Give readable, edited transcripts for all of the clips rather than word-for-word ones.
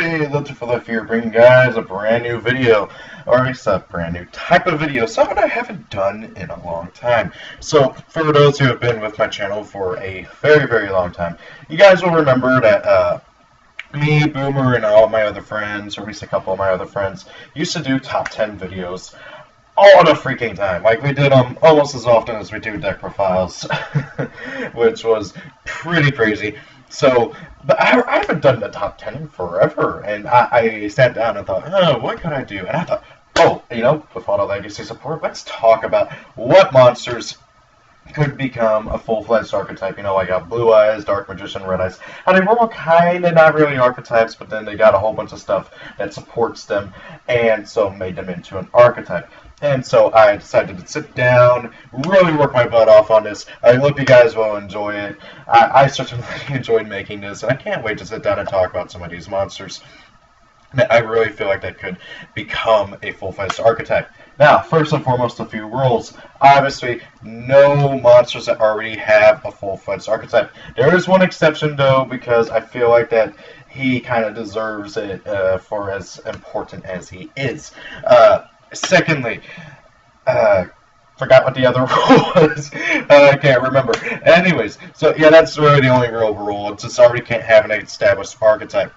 everybody, Lilted for Life here, bringing you guys a brand new video, or at least a brand new type of video, something I haven't done in a long time. So, for those who have been with my channel for a very, very long time, you guys will remember that me, Boomer, and all of my other friends, or at least a couple of my other friends, used to do top 10 videos all the freaking time. Like, we did them almost as often as we do deck profiles, which was pretty crazy. So, but I haven't done the top 10 in forever, and I sat down and thought, oh, what could I do? And I thought, oh, you know, with all the legacy support, let's talk about what monsters could become a full-fledged archetype. You know, I got Blue Eyes, Dark Magician, Red Eyes. And they were all kind of not really archetypes, but then they got a whole bunch of stuff that supports them, and so made them into an archetype. And so I decided to sit down, really work my butt off on this. I hope you guys will enjoy it. I certainly enjoyed making this, and I can't wait to sit down and talk about some of these monsters that I really feel like that could become a full-fledged archetype. Now, first and foremost, a few rules. Obviously, no monsters that already have a full-fledged archetype. There is one exception, though, because I feel like that he kind of deserves it for as important as he is. Secondly, forgot what the other rule was. I can't remember. Anyways, so yeah, that's really the only real rule. It's just already can't have an established archetype.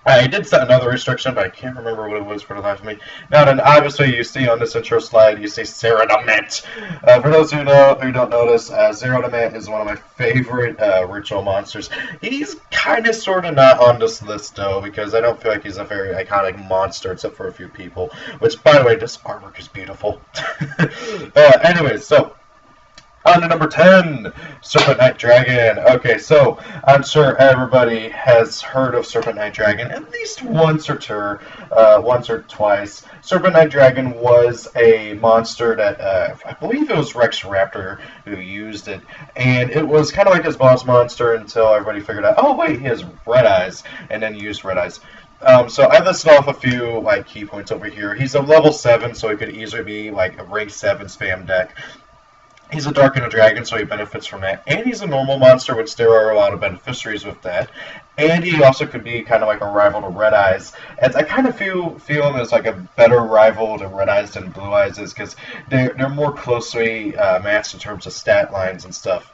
I did set another restriction, but I can't remember what it was for the life of me. Now then, obviously, you see on this intro slide, you see Serpent. For those who don't know this, Serpent is one of my favorite ritual monsters. He's kind of sort of not on this list, though, because I don't feel like he's a very iconic monster, except for a few people. Which, by the way, this artwork is beautiful. Anyways, so on to number 10, Serpent Knight Dragon. Okay, so I'm sure everybody has heard of Serpent Knight Dragon at least once or twice. Serpent Knight Dragon was a monster that I believe it was Rex Raptor who used it, and it was kind of like his boss monster until everybody figured out, oh wait, he has red eyes, and then used red eyes. So I listed off a few key points over here. He's a level 7, so he could easily be like a rank 7 spam deck. He's a Dark and a Dragon, so he benefits from that. And he's a normal monster, which there are a lot of beneficiaries with that. And he also could be kind of like a rival to Red Eyes. And I kind of feel him as like a better rival to Red Eyes than Blue Eyes is, because they're more closely matched in terms of stat lines and stuff.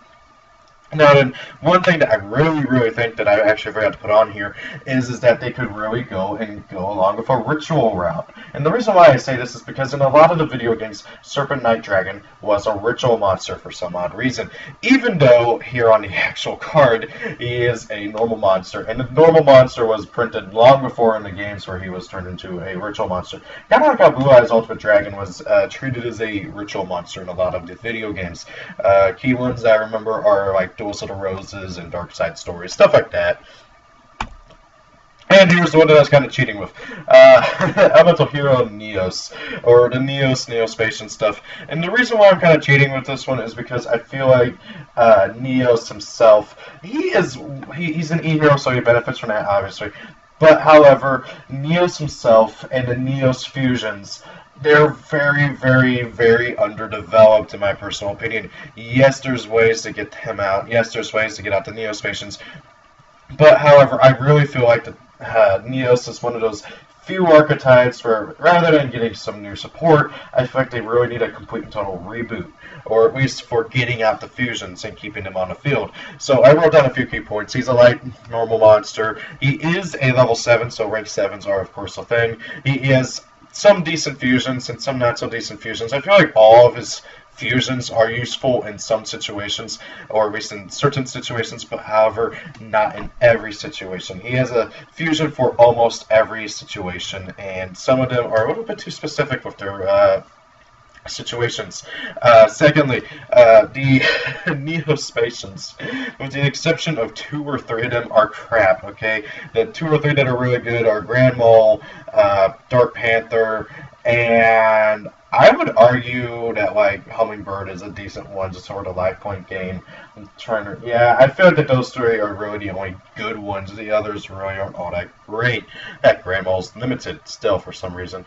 Now then, one thing that I really think that I actually forgot to put on here is that they could really go along with a ritual route. And the reason why I say this is because in a lot of the video games, Serpent Knight Dragon was a ritual monster for some odd reason. Even though here on the actual card, he is a normal monster. And the normal monster was printed long before in the games where he was turned into a ritual monster. Kind of like how Blue Eyes Ultimate Dragon was treated as a ritual monster in a lot of the video games. Key ones I remember are like Duels of the Roses and Dark Side Stories, stuff like that. And here's the one that I was kind of cheating with. Elemental Hero Neos, or the Neospatian stuff. And the reason why I'm kind of cheating with this one is because I feel like Neos himself, he's an E-hero, so he benefits from that, obviously. But, however, Neos himself and the Neos fusions, they're very underdeveloped, in my personal opinion. Yes, there's ways to get them out. Yes, there's ways to get out the Neospatians. But, however, I really feel like that Neos is one of those few archetypes where, rather than getting some new support, I feel like they really need a complete and total reboot. Or at least for getting out the fusions and keeping them on the field. So I wrote down a few key points. He's a light, normal monster. He is a level 7, so rank 7s are, of course, a thing. He has some decent fusions and some not so decent fusions. I feel like all of his fusions are useful in some situations, or at least in certain situations, but however, not in every situation. He has a fusion for almost every situation, and some of them are a little bit too specific with their situations. Secondly, the Neospatians, with the exception of 2 or 3 of them, are crap, okay? The 2 or 3 that are really good are Grand Mole, Dark Panther, and I would argue that, like, Hummingbird is a decent one to sort of life point gain. I'm trying to, yeah, I feel like that those 3 are really the only good ones. The others really aren't all that great. Heck, Grand Mole's limited still for some reason.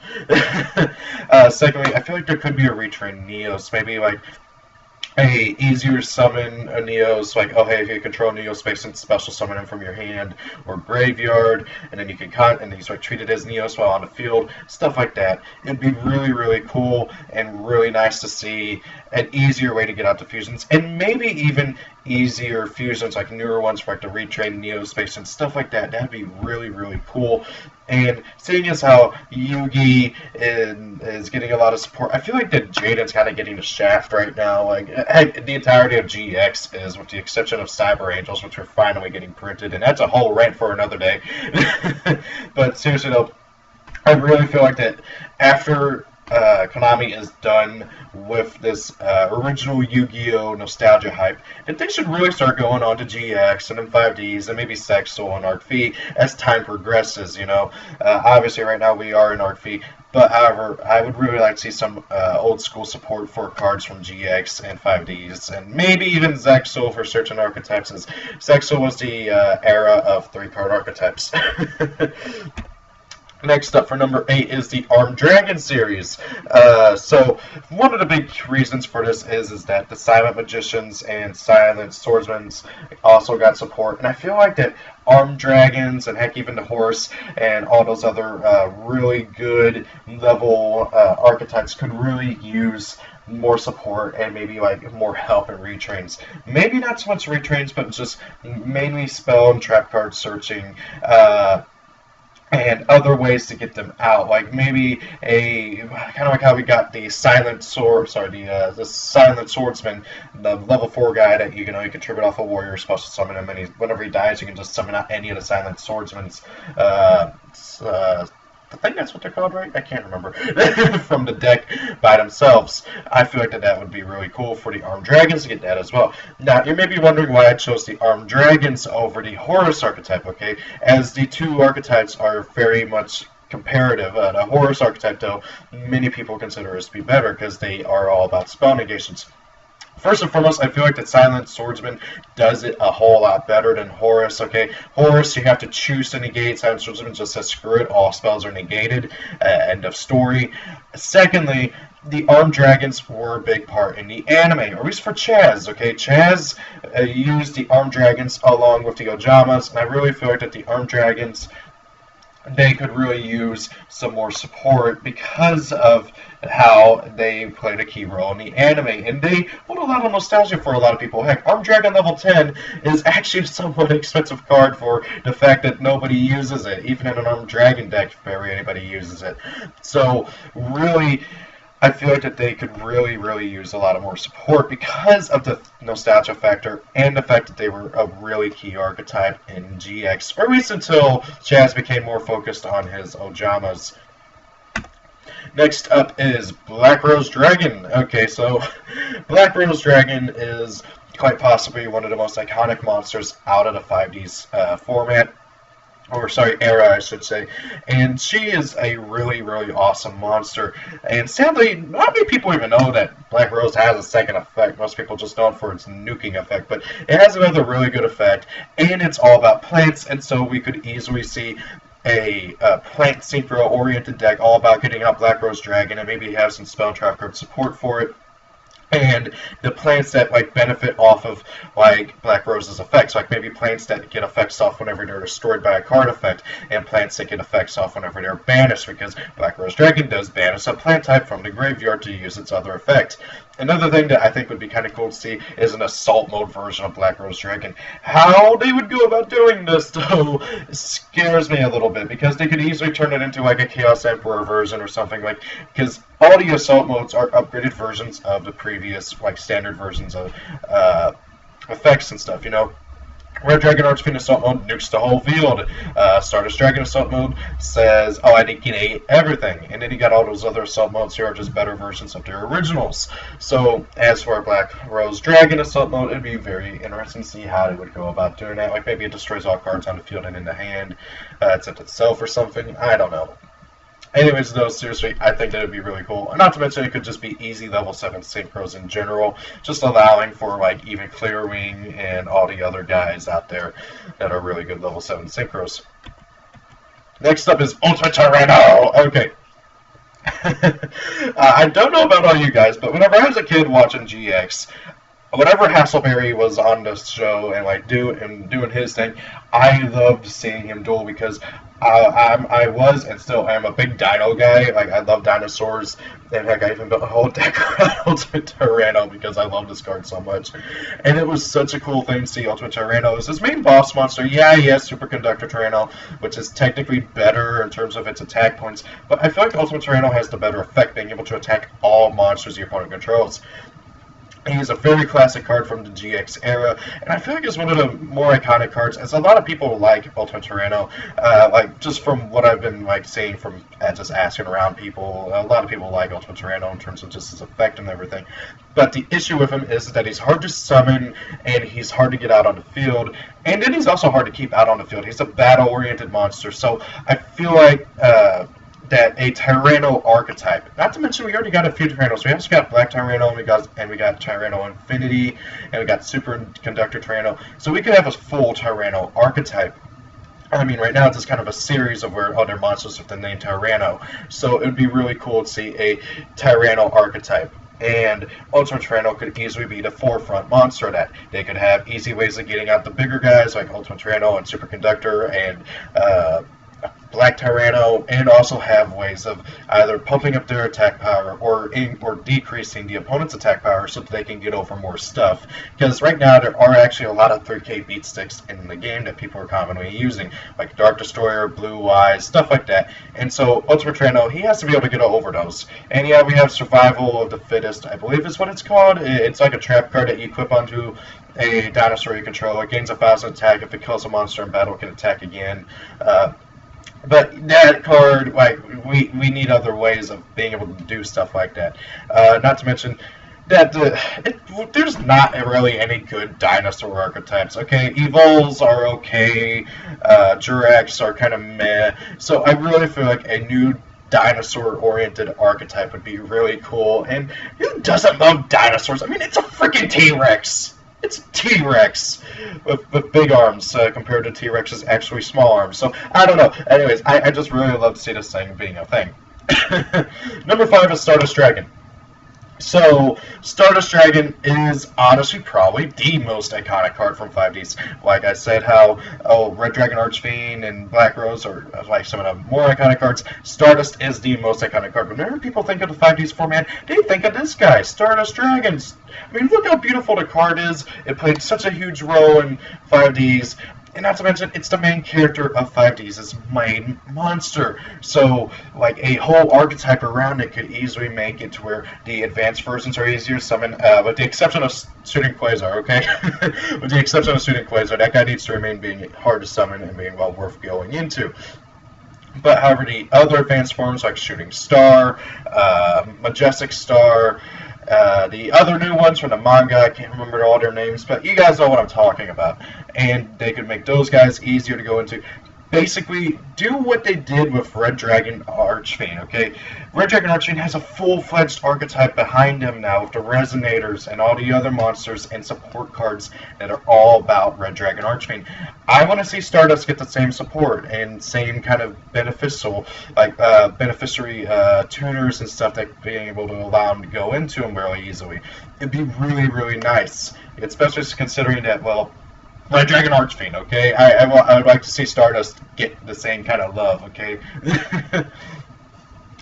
Secondly, I feel like there could be a retrain Neos, maybe like a easier summon a Neos, like, oh hey, if you control Neo space and special summon him from your hand or graveyard, and then you can and he's like treated as Neos while on the field, stuff like that. It'd be really, really cool and really nice to see an easier way to get out to fusions, and maybe even easier fusions, like newer ones for like the retrain Neo space and stuff like that. That'd be really, really cool. And seeing as how Yugi is getting a lot of support, I feel like that Jaden's kind of getting the shaft right now. Like, heck, the entirety of GX is, with the exception of Cyber Angels, which are finally getting printed, and that's a whole rant for another day. But seriously though, I really feel like that after Konami is done with this original Yu-Gi-Oh! Nostalgia hype, that they should really start going on to GX and then 5Ds and maybe Sexual and Arc V as time progresses, you know. Obviously right now we are in Arc V, but however, I would really like to see some old school support for cards from GX and 5Ds, and maybe even Zexal for certain archetypes, as Zexal was the era of 3-card archetypes. Next up for number 8 is the Armed Dragon series. So one of the big reasons for this is that the Silent Magicians and Silent Swordsmen also got support, and I feel like that Armed Dragons and heck even the Horse and all those other really good level archetypes could really use more support and maybe like more help in retrains. Maybe not so much retrains, but just mainly spell and trap card searching. And other ways to get them out, like maybe a kind of like how we got the Silent the Silent Swordsman, the level 4 guy that you can tribute off a warrior, special summon him, and whenever he dies, you can just summon out any of the Silent Swordsman's. I think that's what they're called, right? I can't remember. From the deck by themselves. I feel like that would be really cool for the Armed Dragons to get that as well. Now, you may be wondering why I chose the Armed Dragons over the Horus archetype, okay? As the two archetypes are very much comparative. The Horus archetype, though, many people consider us to be better because they are all about spell negations. First and foremost, I feel like the Silent Swordsman does it a whole lot better than Horus, okay? Horus, you have to choose to negate. Silent Swordsman just says, screw it, all spells are negated. End of story. Secondly, the Armed Dragons were a big part in the anime, or at least for Chaz, okay? Chaz used the Armed Dragons along with the Ojamas, and I really feel like that the Armed Dragons, they could really use some more support because of how they played a key role in the anime, and they hold a lot of nostalgia for a lot of people. Heck, Armed Dragon level 10 is actually a somewhat expensive card for the fact that nobody uses it. Even in an Armed Dragon deck, barely anybody uses it. So, really, I feel like that they could really, really use a lot of more support because of the nostalgia factor and the fact that they were a really key archetype in GX, or at least until Chaz became more focused on his Ojamas. Next up is Black Rose Dragon. Okay, so Black Rose Dragon is quite possibly one of the most iconic monsters out of the 5Ds format. Or sorry, era, I should say. And she is a really, really awesome monster. And sadly, not many people even know that Black Rose has a second effect. Most people just know it for its nuking effect. But it has another really good effect. And it's all about plants. And so we could easily see a plant synchro-oriented deck all about getting out Black Rose Dragon and maybe have some spell trap card support for it. And the plants that like benefit off of like Black Rose's effects, like maybe plants that get effects off whenever they're destroyed by a card effect, and plants that get effects off whenever they're banished, because Black Rose Dragon does banish a plant type from the graveyard to use its other effect. Another thing that I think would be kind of cool to see is an assault mode version of Black Rose Dragon. How they would go about doing this, though, scares me a little bit, because they could easily turn it into like a Chaos Emperor version or something, like, because all the assault modes are upgraded versions of the previous, like, standard versions of effects and stuff, you know. Red Dragon Archfiend Assault Mode nukes the whole field. Stardust Dragon Assault Mode says, oh, I negate everything. And then you got all those other Assault Modes here are just better versions of their originals. So, as for Black Rose Dragon Assault Mode, it'd be very interesting to see how they would go about doing that. Like, maybe it destroys all cards on the field and in the hand, except itself or something. I don't know. Anyways, though, seriously, I think that would be really cool. Not to mention, it could just be easy level 7 synchros in general, just allowing for, like, even Clearwing and all the other guys out there that are really good level 7 synchros. Next up is Ultratron. Okay. I don't know about all you guys, but whenever I was a kid watching GX, whenever Hasselberry was on the show and like doing his thing, I loved seeing him duel because I was and still am a big dino guy. Like I love dinosaurs, and heck, I even built a whole deck around Ultimate Tyranno because I love this card so much. And it was such a cool thing to see Ultimate Tyranno as his main boss monster. Yeah, he has Superconductor Tyranno, which is technically better in terms of its attack points, but I feel like Ultimate Tyranno has the better effect, being able to attack all monsters your opponent controls. He's a very classic card from the GX era, and I feel like it's one of the more iconic cards. As a lot of people like Ultimate Tyranno, like just from what I've been like seeing from just asking around people, a lot of people like Ultimate Tyranno in terms of just his effect and everything. But the issue with him is that he's hard to summon, and he's hard to get out on the field, and then he's also hard to keep out on the field. He's a battle-oriented monster, so I feel like that a Tyranno archetype. Not to mention, we already got a few Tyrannos. We actually got Black Tyranno, and we got Tyranno Infinity, and we got Superconductor Tyranno. So we could have a full Tyranno archetype. I mean, right now it's just kind of a series of where other monsters with the name Tyranno. So it would be really cool to see a Tyranno archetype. And Ultratron Tyranno could easily be the forefront monster of that. They could have easy ways of getting out the bigger guys like Ultratron Tyranno and Superconductor and Black Tyranno, and also have ways of either pumping up their attack power or decreasing the opponent's attack power so that they can get over more stuff. Because right now there are actually a lot of 3K beat sticks in the game that people are commonly using, like Dark Destroyer, Blue Eyes, stuff like that. And so Ultimate Tyranno, he has to be able to get over those. And yeah, we have Survival of the Fittest, I believe is what it's called. It's like a trap card that you equip onto a dinosaur you control. It gains 1,000 attack. If it kills a monster in battle, it can attack again. But that card, like, we need other ways of being able to do stuff like that. Not to mention that there's not really any good dinosaur archetypes. Okay, Evols are okay. Jurax are kind of meh. So I really feel like a new dinosaur-oriented archetype would be really cool. And who doesn't love dinosaurs? I mean, it's a freaking T-Rex. It's T-Rex with big arms compared to T-Rex's actually small arms. So, I don't know. Anyways, I just really love to see this thing being a thing. Number 5 is Stardust Dragon. So, Stardust Dragon is honestly probably the most iconic card from 5Ds. Like I said, how Red Dragon Archfiend and Black Rose are like some of the more iconic cards. Stardust is the most iconic card. Whenever people think of the 5Ds format, they think of this guy, Stardust Dragons. I mean, look how beautiful the card is. It played such a huge role in 5Ds. And not to mention, it's the main character of 5Ds, its main monster. So, like, a whole archetype around it could easily make it to where the advanced versions are easier to summon, with the exception of Shooting Quasar, okay? With the exception of Shooting Quasar, that guy needs to remain being hard to summon and being well worth going into. But however, the other advanced forms like Shooting Star, Majestic Star, the other new ones from the manga, I can't remember all their names, but you guys know what I'm talking about. And they could make those guys easier to go into. Basically, do what they did with Red Dragon Archfiend, okay? Red Dragon Archfiend has a full-fledged archetype behind him now with the Resonators and all the other monsters and support cards that are all about Red Dragon Archfiend. I want to see Stardust get the same support and same kind of beneficial, like beneficiary tuners and stuff that being able to allow them to go into them really easily. It'd be really, really nice, especially considering that, well, Red Dragon Archfiend, okay? I would like to see Stardust get the same kind of love, okay?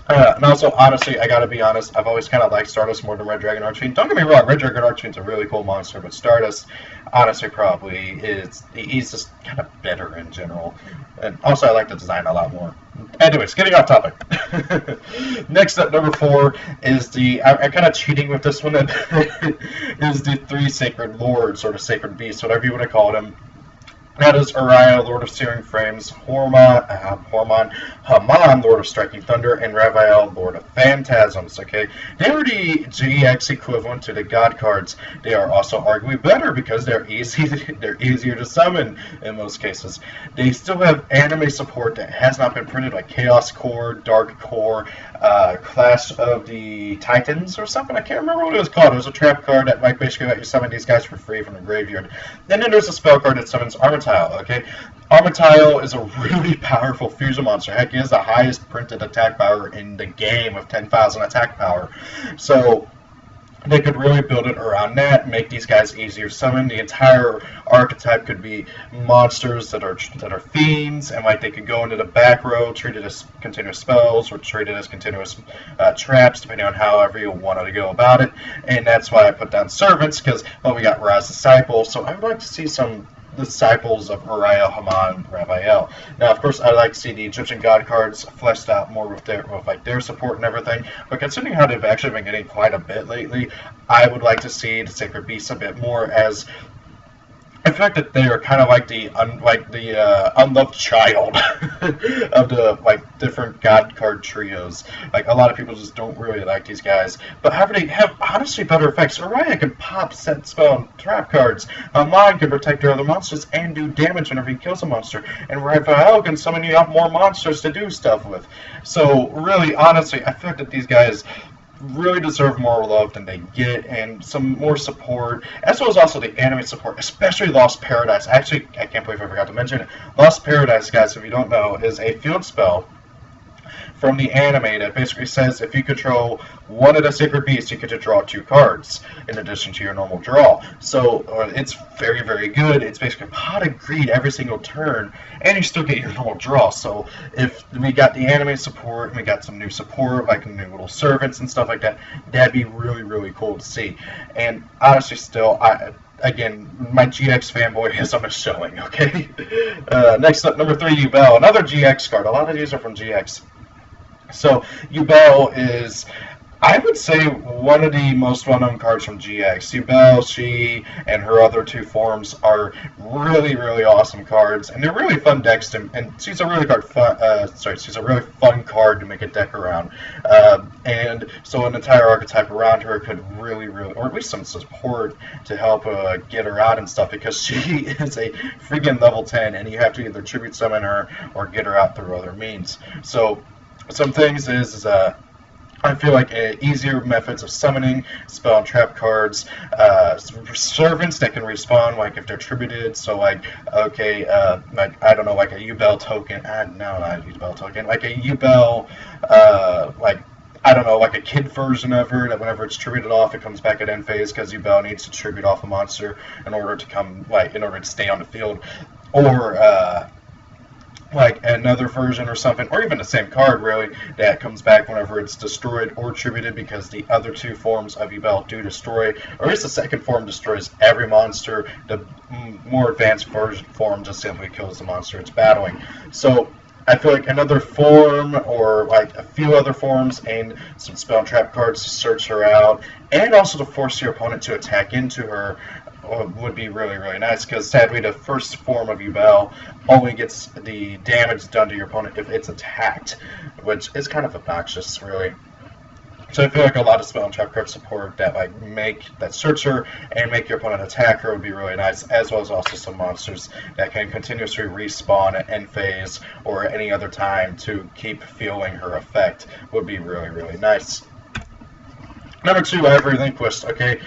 And also, honestly, I gotta be honest, I've always kind of liked Stardust more than Red Dragon Archfiend. Don't get me wrong, Red Dragon Archfiend's a really cool monster, but Stardust, honestly, probably is, he's just kind of better in general. And also, I like the design a lot more. Anyways, getting off topic. Next up, number 4 is I'm kind of cheating with this one, is the 3 Sacred Lords, or the Sacred Beasts, whatever you want to call them. That is Uriah, Lord of Searing Flames, Haman, Lord of Striking Thunder, and Raphael, Lord of Phantasms, okay? They are the GX equivalent to the God cards. They are also arguably better because they're easier to summon in most cases. They still have anime support that has not been printed, like Chaos Core, Dark Core, Clash of the Titans or something. I can't remember what it was called. It was a trap card that might basically let you summon these guys for free from the graveyard. Then there's a spell card that summons Armatile, okay? Armatile is a really powerful fusion monster. Heck, he has the highest printed attack power in the game of 10,000 attack power. So they could really build it around that, make these guys easier to summon. The entire archetype could be monsters that are fiends, and like they could go into the back row, treated as continuous spells or treated as continuous traps, depending on however you wanted to go about it. And that's why I put down servants, because well, we got Raz Disciple, so I would like to see some disciples of Uriah, Haman, Raphael. Now, of course, I'd like to see the Egyptian god cards fleshed out more with their support and everything. But considering how they've actually been getting quite a bit lately, I would like to see the Sacred Beasts a bit more as. In fact, that they are kind of like the unloved child of the different god card trios. Like a lot of people just don't really like these guys, but however they have honestly better effects. Uriah can pop, set spell, and trap cards. Amon can protect their other monsters and do damage whenever he kills a monster, and Raphael can summon you up more monsters to do stuff with. So really, honestly, I feel like that these guys really deserve more love than they get, and some more support, as well as also the anime support, especially Lost Paradise. Actually, I can't believe I forgot to mention it. Lost Paradise, guys, if you don't know, is a field spell from the anime that basically says if you control one of the sacred beasts, you get to draw 2 cards in addition to your normal draw. So it's very, very good. It's basically pot of greed every single turn, and you still get your normal draw. So if we got the anime support, and we got some new support, like new little servants and stuff like that, that'd be really, really cool to see. And honestly, still, again, my GX fanboyism is showing, okay? Next up, number 3, Yubel. Another GX card. A lot of these are from GX. So, Yubel is, I would say, one of the most well-known cards from GX. Yubel, she, and her other 2 forms are really, really awesome cards, and they're really fun decks to, and she's a really she's a really fun card to make a deck around. And so an entire archetype around her could really, or at least some support to help get her out and stuff, because she is a freaking level 10, and you have to either tribute summon her or get her out through other means. So, some things is I feel like easier methods of summoning, spell and trap cards, servants that can respawn, like if they're tributed. So like, okay, like I don't know, like a Yubel token. No, not a Yubel token. Like a Yubel, like I don't know, like a kid version of her that whenever it's tributed off, it comes back at end phase because Yubel needs to tribute off a monster in order to stay on the field, or like another version or something, or even the same card really, that comes back whenever it's destroyed or tributed, because the other 2 forms of Yubel do destroy, or at least the second form destroys every monster. The more advanced form just simply kills the monster it's battling. So I feel like another form, or like a few other forms, and some spell and trap cards to search her out, and also to force your opponent to attack into her, would be really, really nice, because sadly the first form of Yubel only gets the damage done to your opponent if it's attacked, which is kind of obnoxious, really. So I feel like a lot of spell and trap card support that search her and make your opponent attack her would be really nice, as well as also some monsters that can continuously respawn at end phase or any other time to keep feeling her effect would be really, really nice. Number 2, I have Relinquished, okay?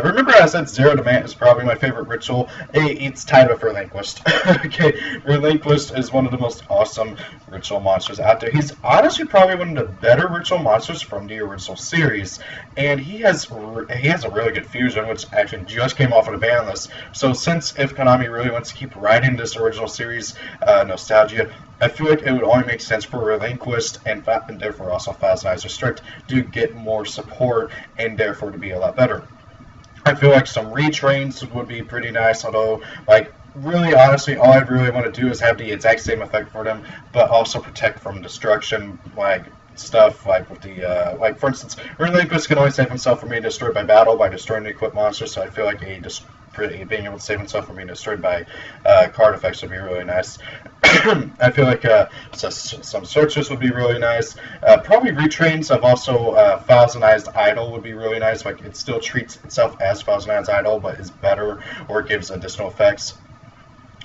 Remember I said Zero Demand is probably my favorite ritual? It's time with Relinquished. Okay, Relinquished is one of the most awesome ritual monsters out there. He's honestly probably one of the better ritual monsters from the original series, and he has a really good fusion, which actually just came off of the ban list. So since if Konami really wants to keep riding this original series nostalgia, I feel like it would only make sense for Relinquished and therefore also Phasanizer Strict to get more support and therefore to be a lot better. I feel like some retrains would be pretty nice, although, like, really honestly, all I really want to do is have the exact same effect for them, but also protect from destruction, like stuff like with the like for instance, Relinquished can only save himself from being destroyed by battle by destroying the equipped monster, so I feel like being able to save himself from being destroyed by card effects would be really nice. I feel like some searches would be really nice. Probably retrains of also Phasanizer Idol would be really nice. Like it still treats itself as Phasanizer Idol, but is better or gives additional effects.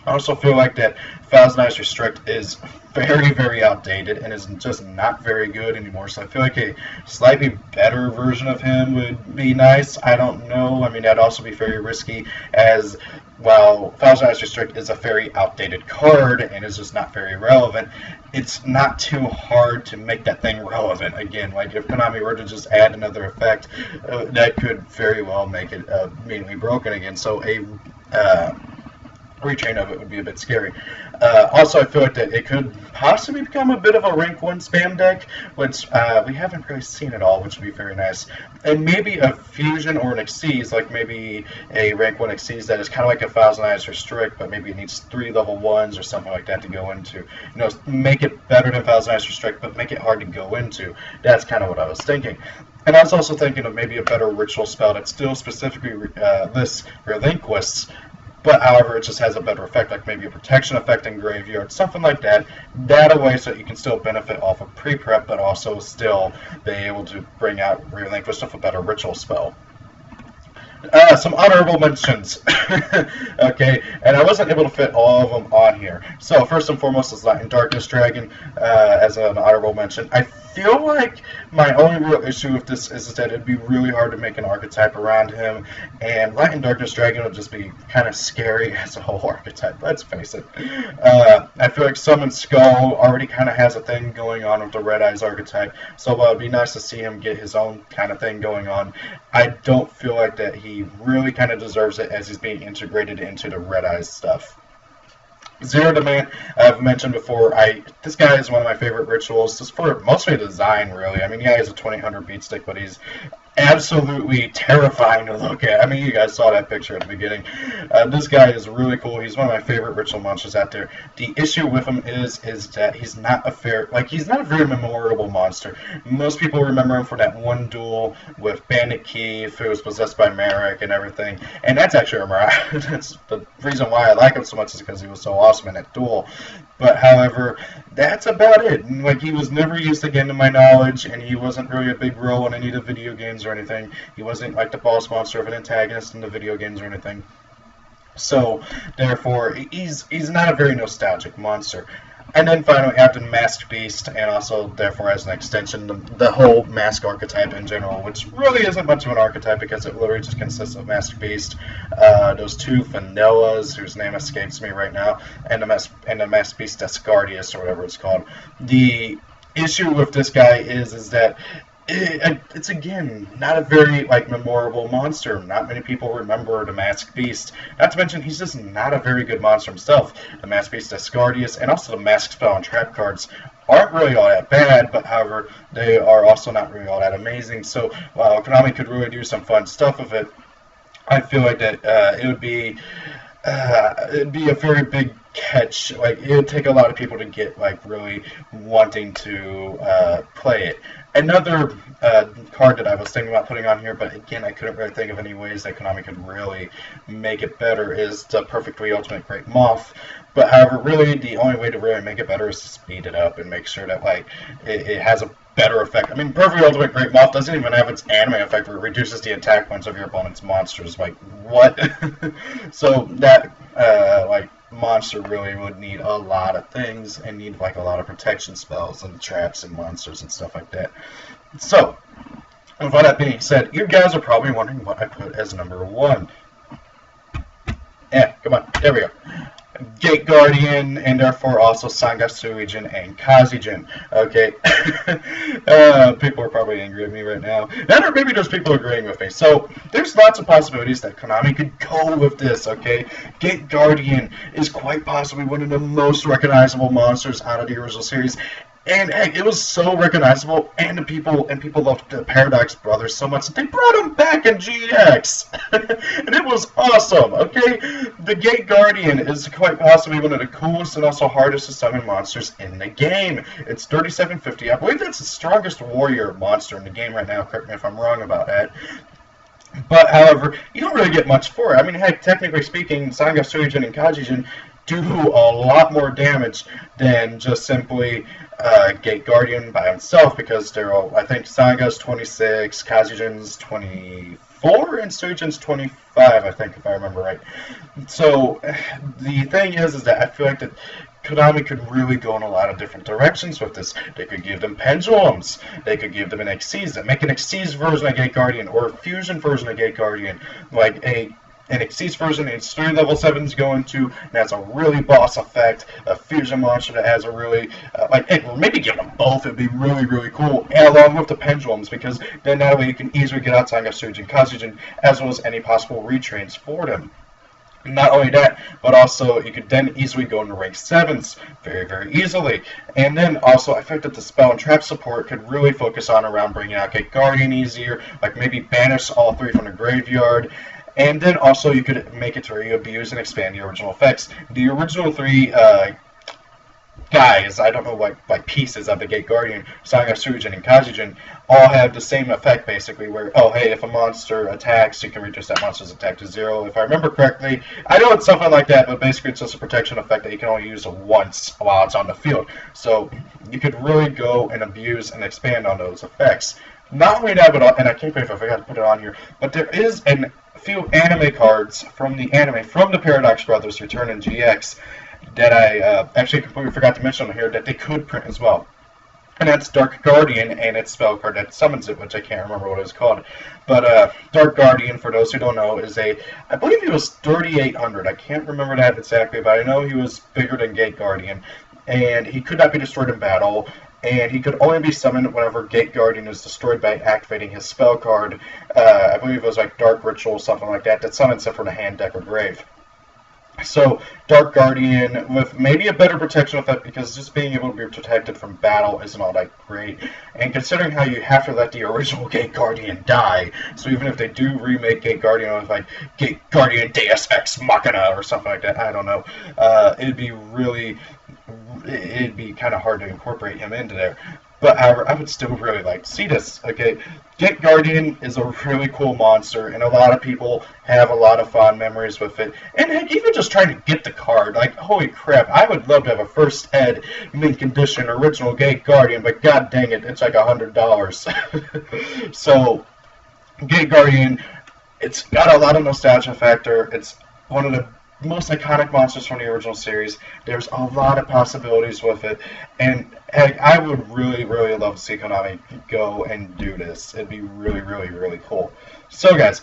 I also feel like that Thousand Eyes Restrict is very, very outdated and is just not very good anymore. So I feel like a slightly better version of him would be nice. I don't know. I mean, that'd also be very risky, as while Thousand Eyes Restrict is a very outdated card and is just not very relevant, it's not too hard to make that thing relevant again. Like, if Konami were to just add another effect, that could very well make it immediately broken again. So a retrain of it would be a bit scary. Also, I feel like that it could possibly become a bit of a rank 1 spam deck, which we haven't really seen at all, which would be very nice. And maybe a fusion or an Xyz, like maybe a rank 1 Xyz that is kind of like a Thousand Eyes Restrict, but maybe it needs 3 level 1s or something like that to go into. You know, make it better than Thousand Eyes Restrict, but make it hard to go into. That's kind of what I was thinking. And I was also thinking of maybe a better ritual spell that still specifically lists Relinquists, but however, it just has a better effect, like maybe a protection effect in graveyard, something like that. That away so that you can still benefit off of pre-prep, but also still be able to bring out Relinquish with a better ritual spell. Some honorable mentions. Okay, and I wasn't able to fit all of them on here. So first and foremost is Light and Darkness Dragon as an honorable mention. I feel like my only real issue with this is that it'd be really hard to make an archetype around him, and Light and Darkness Dragon would just be kind of scary as a whole archetype, let's face it. I feel like Summon Skull already kind of has a thing going on with the Red Eyes archetype, so it'd be nice to see him get his own kind of thing going on. I don't feel like that he really kind of deserves it as he's being integrated into the Red Eyes stuff. Zero Demand, I've mentioned before, this guy is one of my favorite rituals, just for mostly design, really. I mean, yeah, he's a 2000 beat stick, but he's absolutely terrifying to look at. I mean, you guys saw that picture at the beginning. This guy is really cool. He's one of my favorite ritual monsters out there. The issue with him is that he's not he's not a very memorable monster. Most people remember him for that one duel with Bandit Keith, who was possessed by Merrick and everything, and that's actually a mirage. That's the reason why I like him so much, is because he was so awesome in that duel. But however, that's about it. Like, he was never used again to my knowledge, and he wasn't really a big role in any of the video games or anything. He wasn't like the boss monster of an antagonist in the video games or anything. So therefore, he's not a very nostalgic monster. And then finally, after the Masked Beast, and also therefore as an extension, the whole Mask archetype in general, which really isn't much of an archetype because it literally just consists of Masked Beast, those two Vanillas, whose name escapes me right now, and the Masked Beast Descardius, or whatever it's called. The issue with this guy is that it's again not a very memorable monster. Not many people remember the Masked Beast. Not to mention, he's just not a very good monster himself. The Masked Beast Descardius and also the Mask Spell and Trap cards aren't really all that bad, but however, they are also not really all that amazing. So while Konami could really do some fun stuff with it, I feel like that it'd be a very big catch. Like, it would take a lot of people to get really wanting to play it. Another card that I was thinking about putting on here, but again, I couldn't really think of any ways that Konami could really make it better, is the Perfectly Ultimate Great Moth. But however, really, the only way to really make it better is to speed it up and make sure that it has a better effect. I mean, Perfectly Ultimate Great Moth doesn't even have its anime effect where it reduces the attack points of your opponent's monsters. Like, what? So that monster really would need a lot of things and need a lot of protection spells and traps and monsters and stuff like that. So, with all that being said, you guys are probably wondering what I put as number 1. Yeah, come on, there we go. Gate Guardian, and therefore also Sangatsuijin and Kazijin. Okay, people are probably angry at me right now. And or maybe there's people agreeing with me. So there's lots of possibilities that Konami could go with this. Okay, Gate Guardian is quite possibly one of the most recognizable monsters out of the original series. And heck, it was so recognizable, and people loved the Paradox Brothers so much that they brought them back in GX, and it was awesome. Okay, the Gate Guardian is quite possibly one of the coolest and also hardest to summon monsters in the game. It's 3750. I believe that's the strongest warrior monster in the game right now. Correct me if I'm wrong about that. But however, you don't really get much for it. I mean, heck, technically speaking, Sangatsuijin and Kazijin do a lot more damage than just simply Gate Guardian by himself, because they're all, I think Sanga's 26, Kazijin's 25, 24 and Surgeon's 25, I think, if I remember right. So the thing is that I feel like that Konami could really go in a lot of different directions with this. They could give them pendulums. They could give them an Xyz. Make an Xyz version of Gate Guardian or a fusion version of Gate Guardian, like an Xyz version it's 3 level 7s going to, and has a really boss effect, a fusion monster that has a really, or maybe give them both, it'd be really, really cool, and along with the pendulums, because then that way you can easily get out Sanga Surge and Kazujin, as well as any possible retrains for them. Not only that, but also you could then easily go into rank 7s very, very easily. And then also, I think that the spell and trap support could really focus on around bringing out Gate Guardian easier, like maybe banish all 3 from the graveyard. And then also you could make it to where you abuse and expand the original effects. The original 3 guys, I don't know what pieces of the Gate Guardian, Sanga Sujin and Kazujin, all have the same effect basically, where, oh hey, if a monster attacks, you can reduce that monster's attack to 0. If I remember correctly, I know it's something like that, but basically it's just a protection effect that you can only use once while it's on the field. So you could really go and abuse and expand on those effects. Not only that, but, and I can't believe I forgot to put it on here, but there is a few anime cards from the Paradox Brothers Return in GX, that I actually completely forgot to mention on here that they could print as well. And that's Dark Guardian and its spell card that summons it, which I can't remember what it was called. But Dark Guardian, for those who don't know, is I believe he was 3,800. I can't remember that exactly, but I know he was bigger than Gate Guardian. And he could not be destroyed in battle. And he could only be summoned whenever Gate Guardian is destroyed by activating his spell card. I believe it was like Dark Ritual, something like that summons it from the hand, deck, or grave. So, Dark Guardian, with maybe a better protection effect, because just being able to be protected from battle isn't all that great. And considering how you have to let the original Gate Guardian die, so even if they do remake Gate Guardian with like Gate Guardian Deus Ex Machina or something like that, I don't know, it'd be kind of hard to incorporate him into there. But however, I would still really like to see this. Okay, Gate Guardian is a really cool monster, and a lot of people have a lot of fond memories with it. And heck, even just trying to get the card, like, holy crap, I would love to have a first ed mint condition original Gate Guardian, but god dang it, it's like $100. So, Gate Guardian, it's got a lot of nostalgia factor. It's one of the most iconic monsters from the original series. There's a lot of possibilities with it, and heck, I would really, really love to see Konami go and do this. It'd be really, really, really cool. So, guys,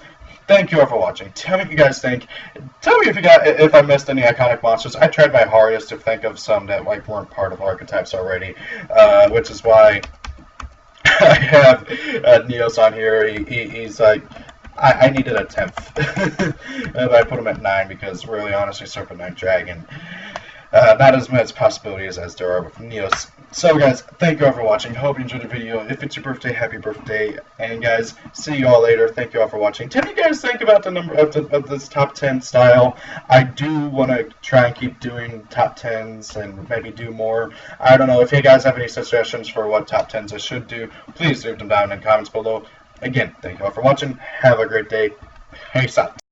thank you all for watching. Tell me what you guys think. Tell me if I missed any iconic monsters. I tried my hardest to think of some that weren't part of archetypes already, which is why I have Neos on here. He's like, I needed a 10th. I put him at 9 because, really, honestly, Serpent Knight Dragon, not as much possibilities as there are with Neos. So, guys, thank you all for watching. Hope you enjoyed the video. If it's your birthday, happy birthday. And, guys, see you all later. Thank you all for watching. Tell me what you guys think about the number of this top 10 style. I do want to try and keep doing top 10s and maybe do more. I don't know. If you guys have any suggestions for what top 10s I should do, please leave them down in the comments below. Again, thank you all for watching. Have a great day. Peace out.